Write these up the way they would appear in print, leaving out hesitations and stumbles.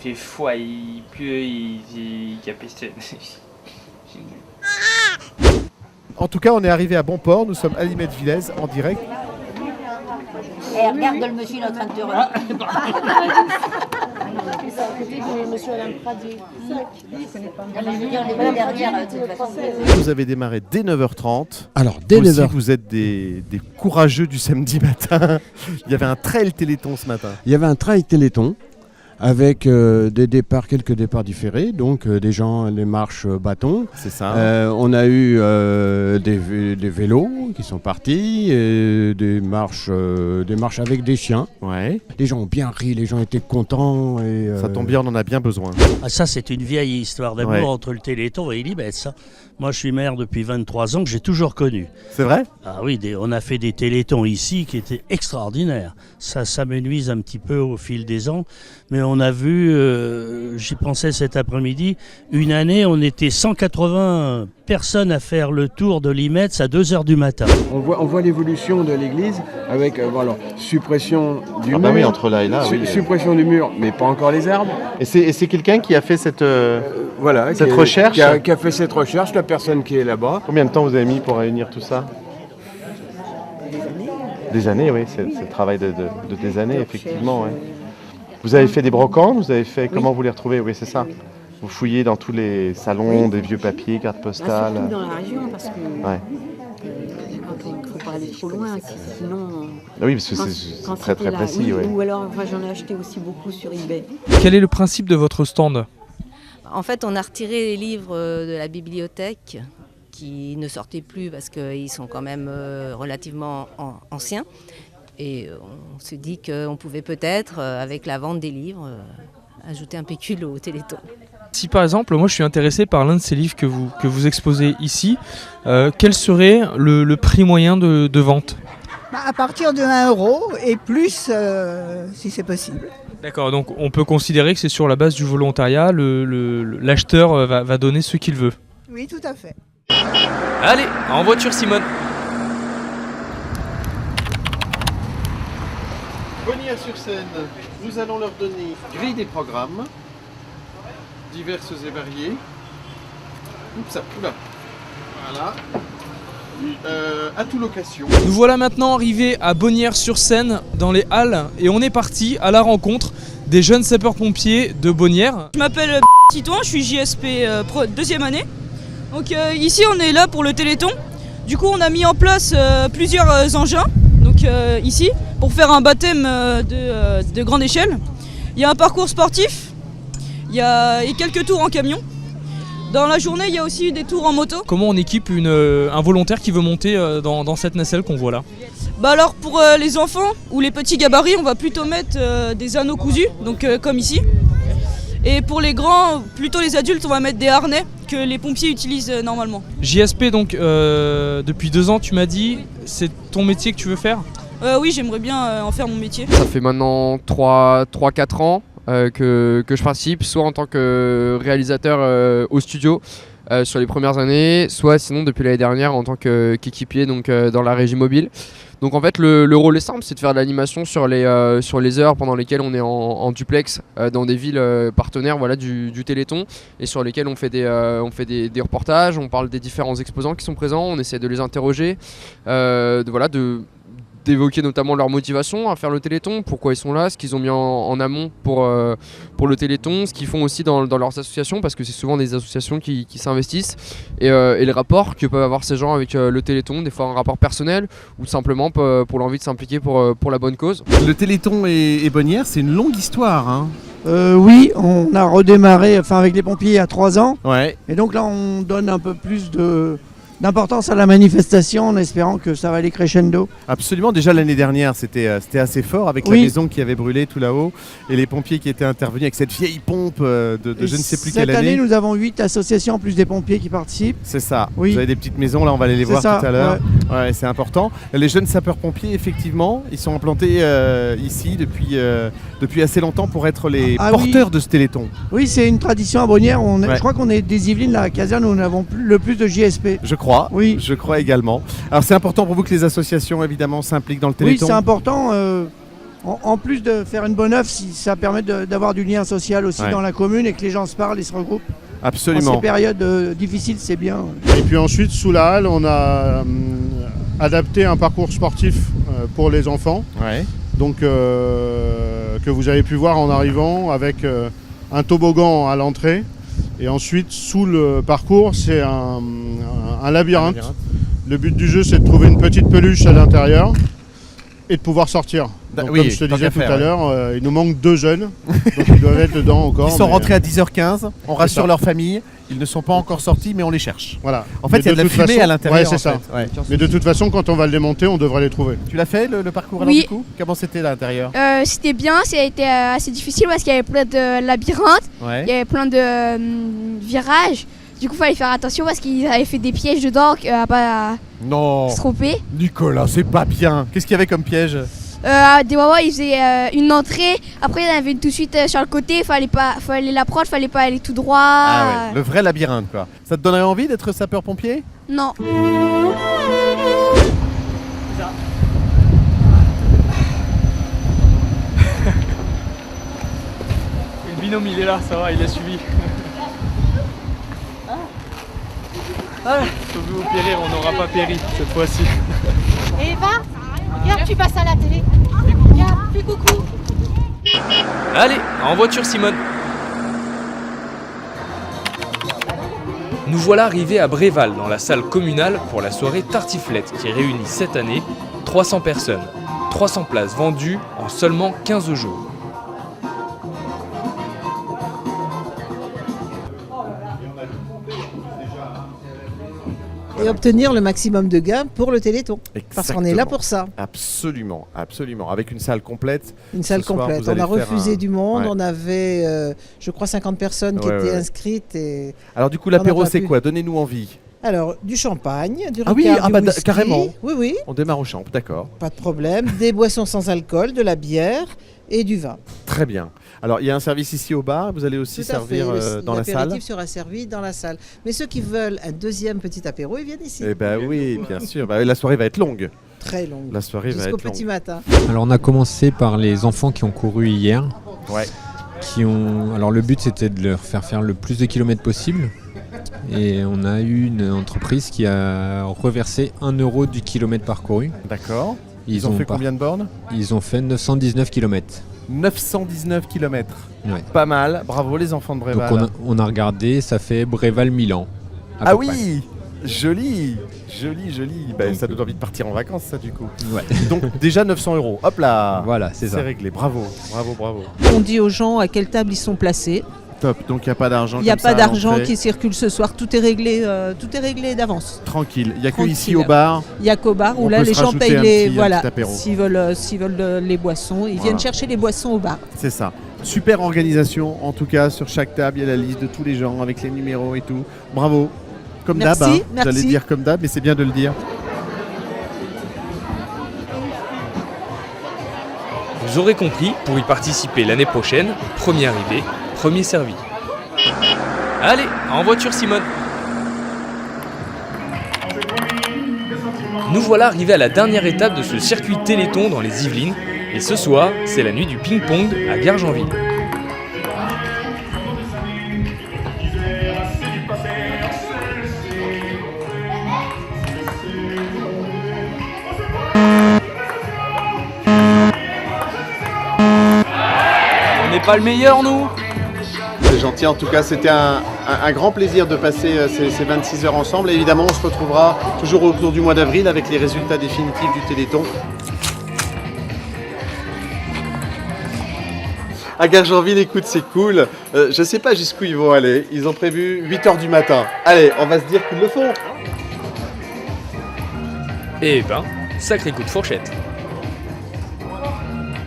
fait froid, il pleut, il capeste. En tout cas, on est arrivé à bon port. Nous sommes à Limette-Villez en direct. Eh, regarde le monsieur, il est en train de te Vous avez démarré dès 9h30. Alors, dès Vous aussi, 9h. vous êtes des courageux du samedi matin. Il y avait un trail Téléthon ce matin. Il y avait un trail Téléthon avec quelques départs différés, donc des gens, les marches bâtons. C'est ça. On a eu des vélos qui sont partis, et des marches avec des chiens. Ouais. Les gens ont bien ri, les gens étaient contents. Et, Ça tombe bien, on en a bien besoin. Ah, ça, c'est une vieille histoire d'amour Ouais. entre le Téléthon et Illimez, ça. Moi, je suis maire depuis 23 ans, que j'ai toujours connu. C'est vrai ? Ah oui, on a fait des Télétons ici qui étaient extraordinaires. Ça s'amenuise un petit peu au fil des ans, mais on a vu, j'y pensais cet après-midi, une année, on était 180 personnes à faire le tour de Limets à 2h du matin. On voit l'évolution de l'église avec suppression du mur. bah oui, entre là et là, oui. Suppression du mur, mais pas encore les arbres. Et c'est quelqu'un qui a fait cette Cette recherche qui a fait cette recherche, la personne qui est là-bas. Combien de temps vous avez mis pour réunir tout ça ? Des années, oui. C'est le travail de des années, effectivement. Ouais. Vous avez fait des brocantes ? Vous avez fait comment vous les retrouvez ? Oui, c'est ça. Vous fouillez dans tous les salons, des vieux papiers, cartes postales. Surtout dans la région, parce que Ouais. quand il ne faut pas aller trop loin, sinon... Ah oui, parce que c'est quand très c'était là, précis. oui, Ouais. ou alors, j'en ai acheté aussi beaucoup sur eBay. Quel est le principe de votre stand ? En fait, on a retiré les livres de la bibliothèque qui ne sortaient plus parce qu'ils sont quand même relativement anciens. Et on s'est dit qu'on pouvait peut-être, avec la vente des livres, ajouter un pécule au Téléthon. Si par exemple, moi je suis intéressé par l'un de ces livres que vous exposez ici, quel serait le prix moyen de vente ? À partir de 1 € et plus si c'est possible. D'accord, donc on peut considérer que c'est sur la base du volontariat, l'acheteur va donner ce qu'il veut. Oui, tout à fait. Allez, en voiture Simone. Bonnières-sur-Seine, nous allons leur donner grille des programmes, diverses et variées. Oups, oula. Voilà. À toute location. Nous voilà maintenant arrivés à Bonnières-sur-Seine, dans les Halles, et on est parti à la rencontre des jeunes sapeurs-pompiers de Bonnières. Je m'appelle Titouan, je suis JSP deuxième année. Donc ici on est là pour le Téléthon. Du coup on a mis en place plusieurs engins, donc ici, pour faire un baptême de grande échelle. Il y a un parcours sportif, il y a quelques tours en camion. Dans la journée, il y a aussi des tours en moto. Comment on équipe un volontaire qui veut monter dans cette nacelle qu'on voit là ? Bah alors pour les enfants ou les petits gabarits, on va plutôt mettre des anneaux cousus, donc comme ici. Et pour les grands, plutôt les adultes, on va mettre des harnais que les pompiers utilisent normalement. JSP, donc depuis 2 ans, tu m'as dit, c'est ton métier que tu veux faire ? Oui, j'aimerais bien en faire mon métier. Ça fait maintenant 3-4 ans que je participe, soit en tant que réalisateur au studio sur les premières années, soit sinon depuis l'année dernière en tant qu'équipier donc, dans la régie mobile. Donc en fait le rôle est simple, c'est de faire de l'animation sur les heures pendant lesquelles on est en duplex dans des villes partenaires du Téléthon, et sur lesquelles on fait des reportages, on parle des différents exposants qui sont présents, on essaie de les interroger, d'évoquer notamment leur motivation à faire le Téléthon, pourquoi ils sont là, ce qu'ils ont mis en amont pour le Téléthon, ce qu'ils font aussi dans leurs associations, parce que c'est souvent des associations qui s'investissent, et les rapports que peuvent avoir ces gens avec le Téléthon, des fois un rapport personnel, ou simplement pour l'envie de s'impliquer pour la bonne cause. Le Téléthon et Bonnières, c'est une longue histoire, hein. Oui, on a redémarré avec les pompiers il y a 3 ans. Ouais. Et donc là, on donne un peu plus d'importance à la manifestation en espérant que ça va aller crescendo. Absolument, déjà l'année dernière c'était assez fort avec la maison qui avait brûlé tout là-haut et les pompiers qui étaient intervenus avec cette vieille pompe de je ne sais plus quelle année. Cette année nous avons 8 associations en plus des pompiers qui participent. C'est ça, oui. Vous avez des petites maisons, là on va aller les voir ça, tout à l'heure. Ouais, c'est important. Les jeunes sapeurs-pompiers effectivement, ils sont implantés ici depuis assez longtemps pour être les porteurs de ce Téléthon. Oui, c'est une tradition à Bonnières, je crois qu'on est des Yvelines, la caserne où nous avons le plus de JSP. Je crois. Je crois également. Alors c'est important pour vous que les associations évidemment s'impliquent dans le Téléthon. Oui, c'est important. En plus de faire une bonne œuvre, ça permet d'avoir du lien social aussi dans la commune et que les gens se parlent et se regroupent. Absolument. En ces périodes difficiles, c'est bien. Et puis ensuite, sous la halle, on a adapté un parcours sportif pour les enfants. Ouais. Donc, que vous avez pu voir en arrivant avec un toboggan à l'entrée. Et ensuite, sous le parcours, c'est un labyrinthe. Le but du jeu, c'est de trouver une petite peluche à l'intérieur et de pouvoir sortir. Donc, oui, comme je te disais tout à ouais. l'heure, il nous manque 2 jeunes, donc ils doivent être dedans encore. Ils sont mais, rentrés à 10h15, on rassure ça. leur famille, ils ne sont pas encore sortis, mais on les cherche. Voilà. En fait, il y a de la toute fumée façon- à l'intérieur. Ouais, c'est en ça. fait. Ouais. Mais de toute façon, quand on va le démonter, on devrait les trouver. Tu l'as fait le parcours alors, Oui. du coup? Comment c'était à l'intérieur? C'était bien, ça a été assez difficile parce qu'il y avait plein de labyrinthes, Ouais. il y avait plein de virages. Du coup, il fallait faire attention parce qu'ils avaient fait des pièges dedans à pas Non. se tromper. Nicolas, c'est pas bien. Qu'est-ce qu'il y avait comme piège? Des moments, ils faisaient une entrée, après il y en avait une tout de suite sur le côté, il fallait l'approcher, il fallait pas aller tout droit. Ah ouais, le vrai labyrinthe quoi. Ça te donnerait envie d'être sapeur-pompier? Non. Le binôme il est là, ça va, il a suivi. Ah, sauvé ou périr, on n'aura pas péri cette fois-ci. Eva, viens, tu passes à la télé. Viens, fais coucou. Allez, en voiture Simone. Nous voilà arrivés à Bréval, dans la salle communale pour la soirée Tartiflette qui réunit cette année 300 personnes. 300 places vendues en seulement 15 jours. Et obtenir le maximum de gains pour le Téléthon. Parce qu'on est là pour ça. Absolument, absolument. Avec une salle complète. Une salle Ce soir, complète. vous On allez a faire refusé du monde. Ouais. On avait, je crois, 50 personnes qui Ouais, étaient ouais. inscrites. Et Alors du coup, on n'a l'apéro pas c'est pu. quoi? Donnez-nous envie. Alors, du champagne, du Ah oui, Ricard, du whisky. carrément. Oui, oui. On démarre au champ, d'accord. Pas de problème. Des boissons sans alcool, de la bière et du vin. Très bien. Alors il y a un service ici au bar, vous allez aussi Tout à servir fait. dans la salle? L'apéritif sera servi dans la salle. Mais ceux qui veulent un deuxième petit apéro, ils viennent ici. Eh ben oui, bien sûr. Bah, la soirée va être longue. Très longue. La soirée va Jusqu'au être longue. petit matin. Alors on a commencé par les enfants qui ont couru hier. Ouais. Alors le but c'était de leur faire le plus de kilomètres possible. Et on a eu une entreprise qui a reversé 1 € du kilomètre parcouru. D'accord. Ils ont fait combien de bornes? Ils ont fait 919 km. 919 km. Ouais. Pas mal. Bravo les enfants de Bréval. Donc on a regardé, ça fait Bréval-Milan. à Ah peu oui près. Joli, joli. Ben, ça donne envie de partir en vacances, ça, du coup. Ouais. Donc, déjà 900 €. Hop là. Voilà, c'est ça. C'est réglé. Bravo. On dit aux gens à quelle table ils sont placés. Top. Donc, il n'y a pas d'argent. Il n'y a comme ça pas à d'argent l'entrée. qui circule ce soir. Tout est réglé d'avance. Tranquille. Il n'y a que Tranquille. ici au bar. Il n'y a qu'au bar où On là peut les se gens rajouter payent un les petit voilà. apéro. S'ils veulent les boissons, ils viennent chercher les boissons au bar. C'est ça. Super organisation, en tout cas, sur chaque table, il y a la liste de tous les gens avec les numéros et tout. Bravo. Comme d'hab, Merci, hein. merci. J'allais dire comme d'hab, mais c'est bien de le dire. Vous aurez compris, pour y participer l'année prochaine, premier arrivé, premier servi. Allez, en voiture Simone. Nous voilà arrivés à la dernière étape de ce circuit Téléthon dans les Yvelines. Et ce soir, c'est la nuit du ping-pong à Gargenville. On n'est pas le meilleur nous. C'est gentil, en tout cas, c'était un grand plaisir de passer ces 26 heures ensemble. Et évidemment, on se retrouvera toujours autour du mois d'avril avec les résultats définitifs du Téléthon. À Gargenville, écoute, c'est cool. Je sais pas jusqu'où ils vont aller. Ils ont prévu 8h du matin. Allez, on va se dire qu'ils le font. Eh ben, sacré coup de fourchette.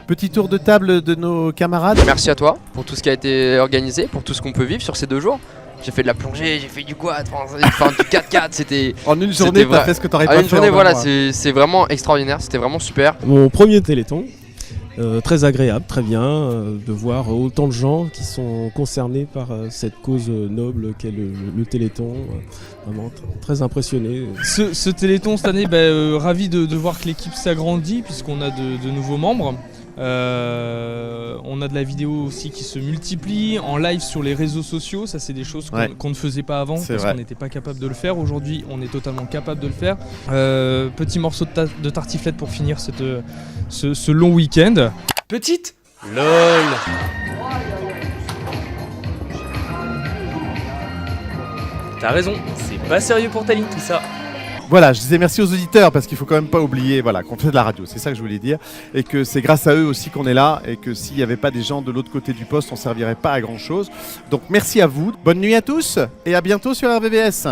Petit tour de table de nos camarades. Merci à toi pour tout ce qui a été organisé, pour tout ce qu'on peut vivre sur ces 2 jours. J'ai fait de la plongée, j'ai fait du quad, enfin du 4x4, c'était... En une journée, t'as fait ce que t'aurais pas fait En une journée, en un voilà, mois. c'est vraiment extraordinaire, c'était vraiment super. Mon premier Téléthon, très agréable, très bien, de voir autant de gens qui sont concernés par cette cause noble qu'est le Téléthon. Vraiment très impressionné. Ce Téléthon cette année, ravi de voir que l'équipe s'agrandit puisqu'on a de nouveaux membres. On a de la vidéo aussi qui se multiplie en live sur les réseaux sociaux. Ça, c'est des choses qu'on ne faisait pas avant parce qu'on n'était pas capable de le faire. Aujourd'hui, on est totalement capable de le faire. Petit morceau de tartiflette pour finir ce long week-end. Petite LOL. T'as raison, c'est pas sérieux pour Tali tout ça. Voilà, je disais merci aux auditeurs parce qu'il faut quand même pas oublier qu'on fait de la radio, c'est ça que je voulais dire, et que c'est grâce à eux aussi qu'on est là, et que s'il n'y avait pas des gens de l'autre côté du poste, on ne servirait pas à grand chose. Donc merci à vous, bonne nuit à tous, et à bientôt sur RVVS.